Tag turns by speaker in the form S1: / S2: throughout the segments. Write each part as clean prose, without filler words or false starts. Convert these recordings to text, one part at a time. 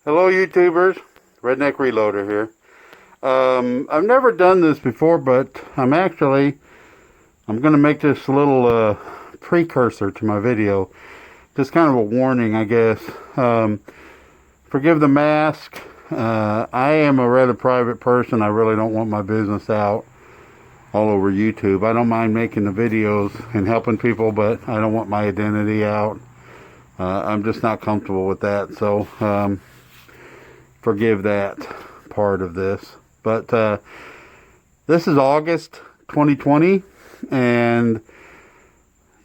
S1: Hello YouTubers, Redneck Reloader here. I've never done this before, but I'm going to make this a little precursor to my video. Just kind of a warning, I guess. Forgive the mask. I am a rather private person. I really don't want my business out all over YouTube. I don't mind making the videos and helping people, but I don't want my identity out. I'm just not comfortable with that. So, forgive that part of this. But this is August 2020, and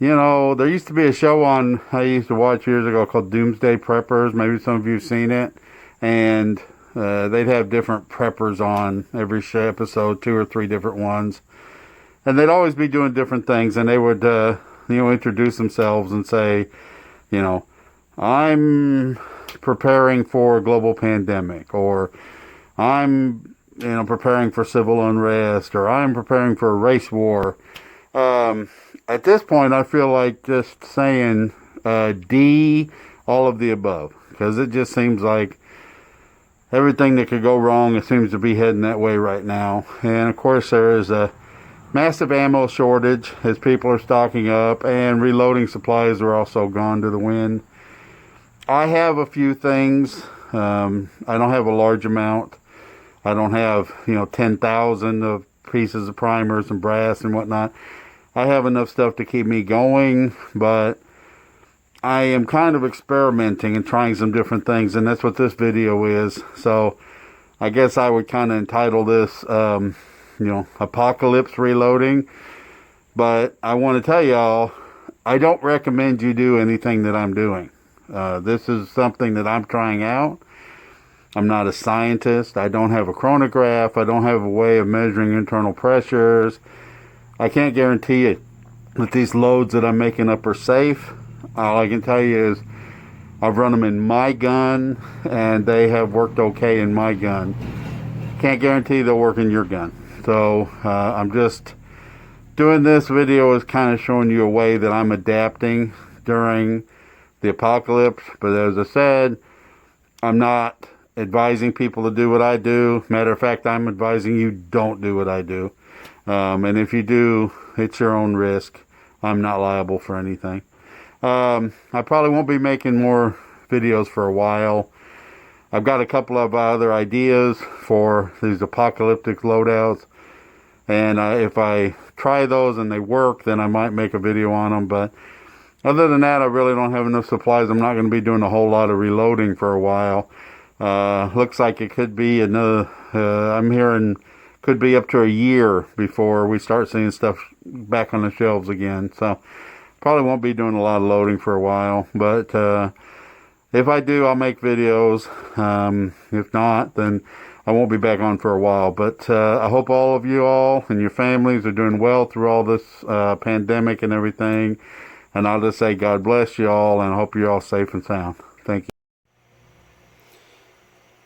S1: you know, there used to be a show on I used to watch years ago called Doomsday Preppers. Maybe some of you have seen it. And they'd have different preppers on every episode, 2 or 3 different ones. And they'd always be doing different things, and they would introduce themselves and say, you know, I'm preparing for a global pandemic, or I'm preparing for civil unrest, or I'm preparing for a race war. At this point, I feel like just saying D, all of the above, because it just seems like everything that could go wrong, it seems to be heading that way right now. And of course, there is a massive ammo shortage as people are stocking up, and reloading supplies are also gone to the wind. I have a few things. I don't have a large amount. I don't have 10,000 of pieces of primers and brass and whatnot. I have enough stuff to keep me going, but I am kind of experimenting and trying some different things, and that's what this video is. So I guess I would kind of entitle this Apocalypse Reloading. But I want to tell y'all, I don't recommend you do anything that I'm doing. This is something that I'm trying out. I'm not a scientist. I don't have a chronograph. I don't have a way of measuring internal pressures. I can't guarantee it that these loads that I'm making up are safe. All I can tell you is I've run them in my gun, and they have worked okay in my gun. Can't guarantee they'll work in your gun. So I'm just doing this video is kind of showing you a way that I'm adapting during the apocalypse. But as I said, I'm not advising people to do what I do. Matter of fact, I'm advising you don't do what I do. And if you do, it's your own risk. I'm not liable for anything. I probably won't be making more videos for a while. I've got a couple of other ideas for these apocalyptic loadouts. And if I try those and they work, then I might make a video on them. But other than that, I really don't have enough supplies. I'm not going to be doing a whole lot of reloading for a while. Looks like it could be another, I'm hearing, could be up to a year before we start seeing stuff back on the shelves again. So probably won't be doing a lot of loading for a while. But if I do, I'll make videos. If not, then I won't be back on for a while. But I hope all of you all and your families are doing well through all this pandemic and everything. And I'll just say God bless you all, and I hope you're all safe and sound. Thank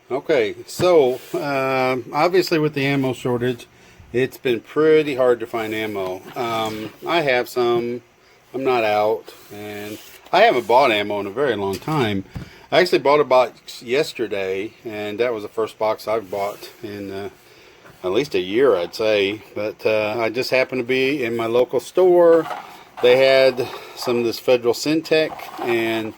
S1: you. Okay, so obviously with the ammo shortage, it's been pretty hard to find ammo. I have some. I'm not out, and I haven't bought ammo in a very long time. I actually bought a box yesterday, and that was the first box I've bought in at least a year, I'd say. But I just happened to be in my local store. They had some of this Federal Syntech, and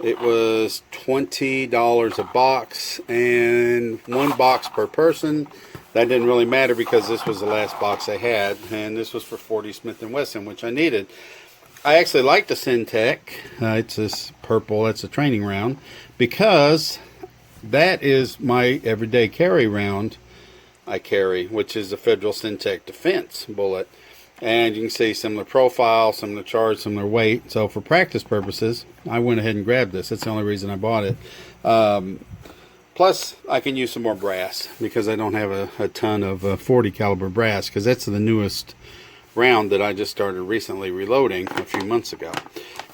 S1: it was $20 a box, and 1 box per person. That didn't really matter because this was the last box they had, and this was for 40 Smith & Wesson, which I needed. I actually like the Syntech. It's this purple. It's a training round, because that is my everyday carry round I carry, which is the Federal Syntech Defense bullet. And you can see similar profile, similar charge, similar weight. So for practice purposes, I went ahead and grabbed this. That's the only reason I bought it. Plus, I can use some more brass because I don't have a ton of 40 caliber brass, because that's the newest round that I just started recently reloading a few months ago.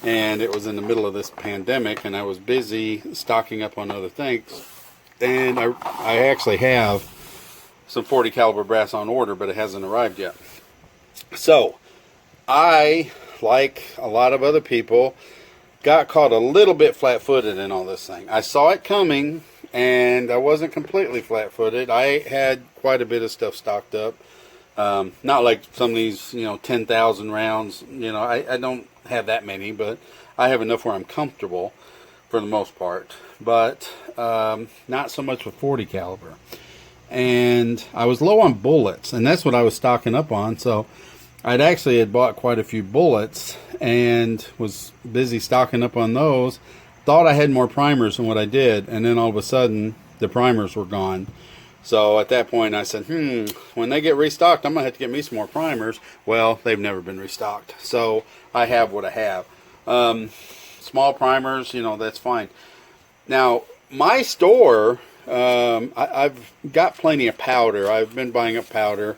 S1: And it was in the middle of this pandemic, and I was busy stocking up on other things. And I actually have some 40 caliber brass on order, but it hasn't arrived yet. So, I, like a lot of other people, got caught a little bit flat-footed in all this thing. I saw it coming, and I wasn't completely flat-footed. I had quite a bit of stuff stocked up. Not like some of these, 10,000 rounds. I don't have that many, but I have enough where I'm comfortable for the most part. But not so much with 40 caliber. And I was low on bullets, and that's what I was stocking up on. So I'd actually had bought quite a few bullets and was busy stocking up on those. Thought I had more primers than what I did, and then all of a sudden the primers were gone. So at that point I said, when they get restocked, I'm going to have to get me some more primers. Well, they've never been restocked. So I have what I have. Small primers, that's fine. Now, my store, I've got plenty of powder. I've been buying up powder.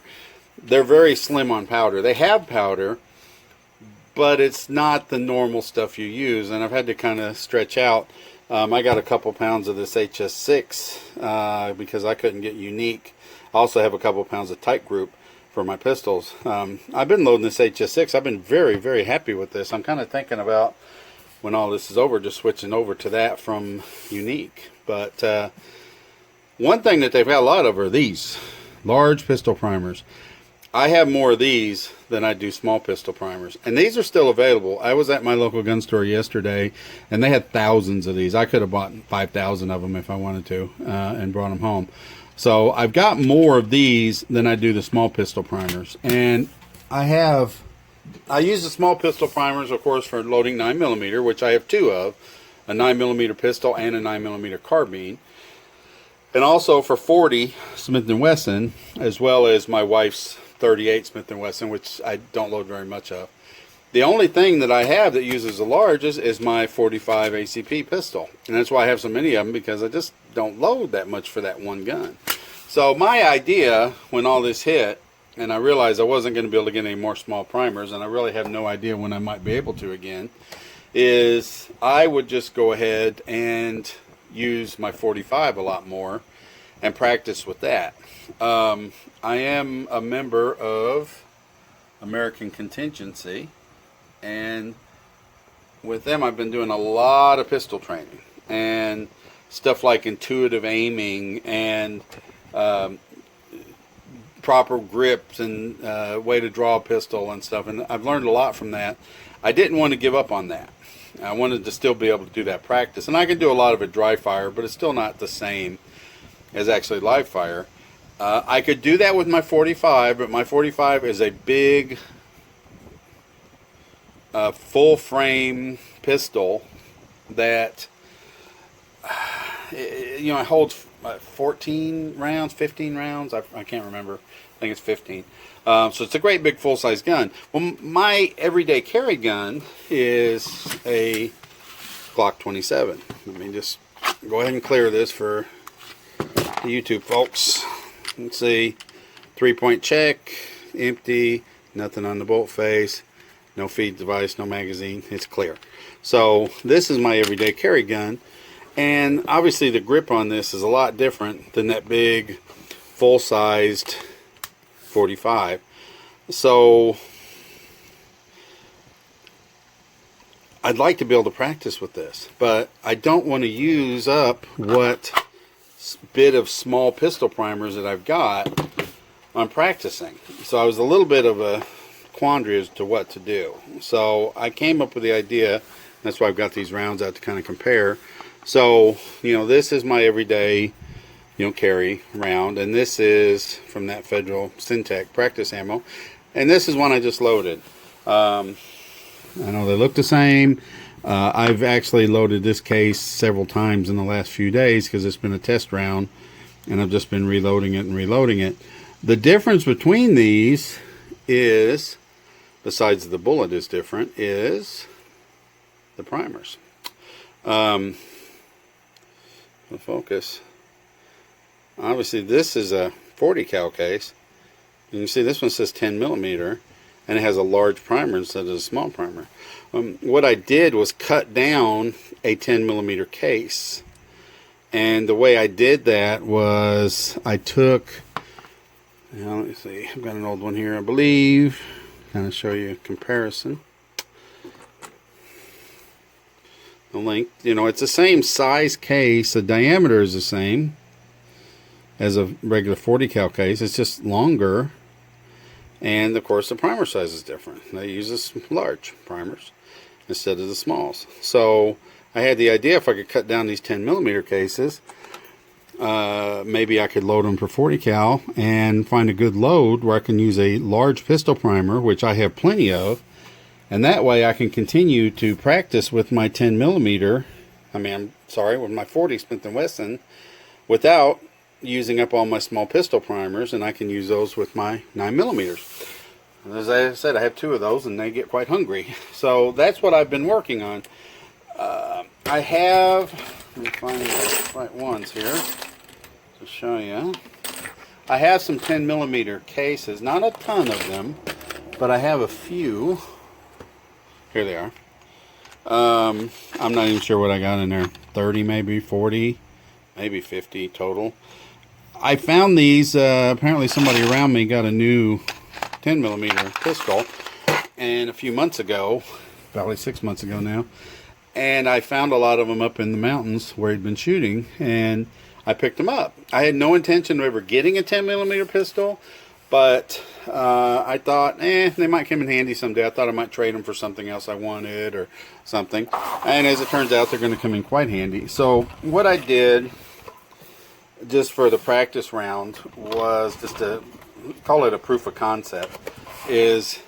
S1: They're very slim on powder. They have powder, but it's not the normal stuff you use. And I've had to kind of stretch out. I got a couple pounds of this HS6 because I couldn't get Unique. I also have a couple pounds of Tight Group for my pistols. I've been loading this HS6. I've been very, very happy with this. I'm kind of thinking about, when all this is over, just switching over to that from Unique. But one thing that they've got a lot of are these large pistol primers. I have more of these than I do small pistol primers, and these are still available. I was at my local gun store yesterday, and they had thousands of these. I could have bought 5,000 of them if I wanted to, and brought them home. So I've got more of these than I do the small pistol primers, and I use the small pistol primers, of course, for loading 9mm, which I have two of, a 9mm pistol and a 9mm carbine, and also for 40 Smith & Wesson, as well as my wife's 38 Smith & Wesson, which I don't load very much of. The only thing that I have that uses the largest is my 45 ACP pistol, and that's why I have so many of them, because I just don't load that much for that one gun. So my idea, when all this hit, and I realized I wasn't going to be able to get any more small primers, and I really have no idea when I might be able to again, is I would just go ahead and use my 45 a lot more and practice with that. I am a member of American Contingency, and with them I've been doing a lot of pistol training and stuff like intuitive aiming and proper grips and way to draw a pistol and stuff, and I've learned a lot from that. I didn't want to give up on that. I wanted to still be able to do that practice, and I can do a lot of it dry fire, but it's still not the same as actually live fire. I could do that with my 45, but my 45 is a big full frame pistol that it holds 14 rounds, 15 rounds. I can't remember. I think it's 15. So it's a great big full-size gun. Well, my everyday carry gun is a Glock 27. Let me just go ahead and clear this for the YouTube folks. Let's see. 3-point check, empty, nothing on the bolt face, no feed device, no magazine. It's clear. So this is my everyday carry gun, and obviously the grip on this is a lot different than that big full-sized 45. So I'd like to be able to practice with this, but I don't want to use up what bit of small pistol primers that I've got on practicing. So I was a little bit of a quandary as to what to do. So I came up with the idea, that's why I've got these rounds out to kind of compare. So, this is my everyday, carry round, and this is from that Federal Syntech practice ammo, and this is one I just loaded. I know they look the same. I've actually loaded this case several times in the last few days because it's been a test round, and I've just been reloading it and reloading it. The difference between these is, besides the bullet is different, is the primers. The focus. Obviously this is a 40 cal case. And you see this one says 10mm, and it has a large primer instead of a small primer. What I did was cut down a 10mm case, and the way I did that was I took, let me see, I've got an old one here I believe, kind of show you a comparison. the length. You know, it's the same size case. The diameter is the same as a regular 40 cal case. It's just longer. And of course the primer size is different. They use this large primers instead of the smalls. So I had the idea if I could cut down these 10mm cases, maybe I could load them for 40 cal and find a good load where I can use a large pistol primer, which I have plenty of, and that way I can continue to practice with my 10mm, with my 40 Smith & Wesson without using up all my small pistol primers, and I can use those with my 9mm. And as I said, I have 2 of those and they get quite hungry. So that's what I've been working on. I have, let me find the right ones here to show you. I have some 10mm cases, not a ton of them, but I have a few. Here they are. I'm not even sure what I got in there. 30 maybe, 40, maybe 50 total. I found these, apparently somebody around me got a new 10mm pistol, and a few months ago, probably 6 months ago now, and I found a lot of them up in the mountains where he'd been shooting, and I picked them up. I had no intention of ever getting a 10mm pistol, but I thought, they might come in handy someday. I thought I might trade them for something else I wanted or something, and as it turns out, they're going to come in quite handy. So what I did, just for the practice round, was just to call it a proof of concept, is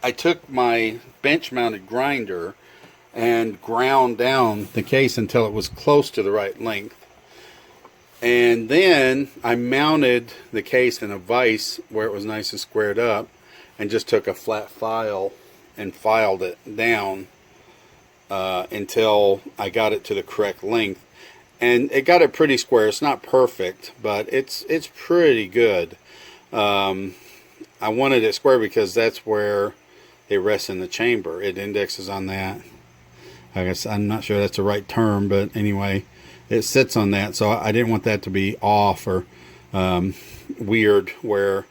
S1: I took my bench mounted grinder and ground down the case until it was close to the right length, and then I mounted the case in a vise where it was nice and squared up, and just took a flat file and filed it down until I got it to the correct length. And it got it pretty square. It's not perfect, but it's pretty good. I wanted it square because that's where it rests in the chamber. It indexes on that. I guess I'm not sure that's the right term, but anyway, it sits on that. So I didn't want that to be off or weird where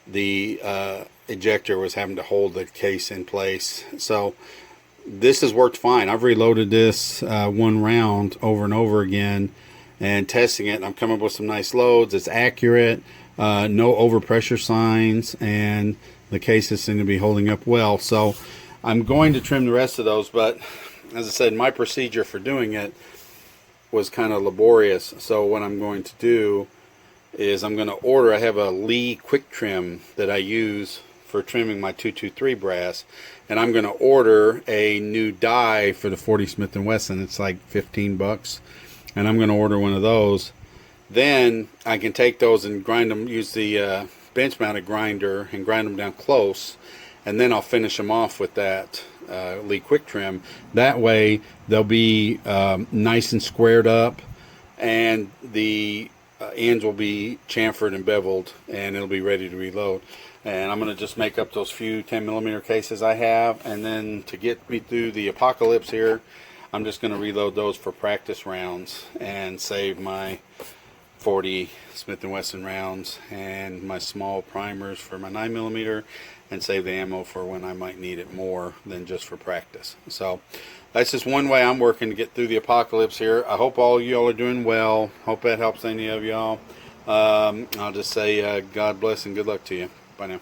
S1: the ejector was having to hold the case in place. So this has worked fine. I've reloaded this one round over and over again and testing it, and I'm coming up with some nice loads. It's accurate, no overpressure signs, and the cases seem to be holding up well. So I'm going to trim the rest of those, but as I said, my procedure for doing it was kind of laborious. So what I'm going to do is I'm going to order, I have a Lee quick trim that I use for trimming my 223 brass, and I'm going to order a new die for the 40 Smith & Wesson. It's like 15 bucks, and I'm going to order one of those. Then I can take those and grind them, use the bench mounted grinder and grind them down close, and then I'll finish them off with that Lee quick trim. That way they'll be nice and squared up, and the ends will be chamfered and beveled, and it'll be ready to reload. And I'm going to just make up those few 10mm cases I have, and then to get me through the apocalypse here, I'm just going to reload those for practice rounds and save my 40 Smith & Wesson rounds and my small primers for my 9mm, and save the ammo for when I might need it more than just for practice. So that's just one way I'm working to get through the apocalypse here. I hope all y'all are doing well. Hope that helps any of y'all. I'll just say God bless and good luck to you. Bye now.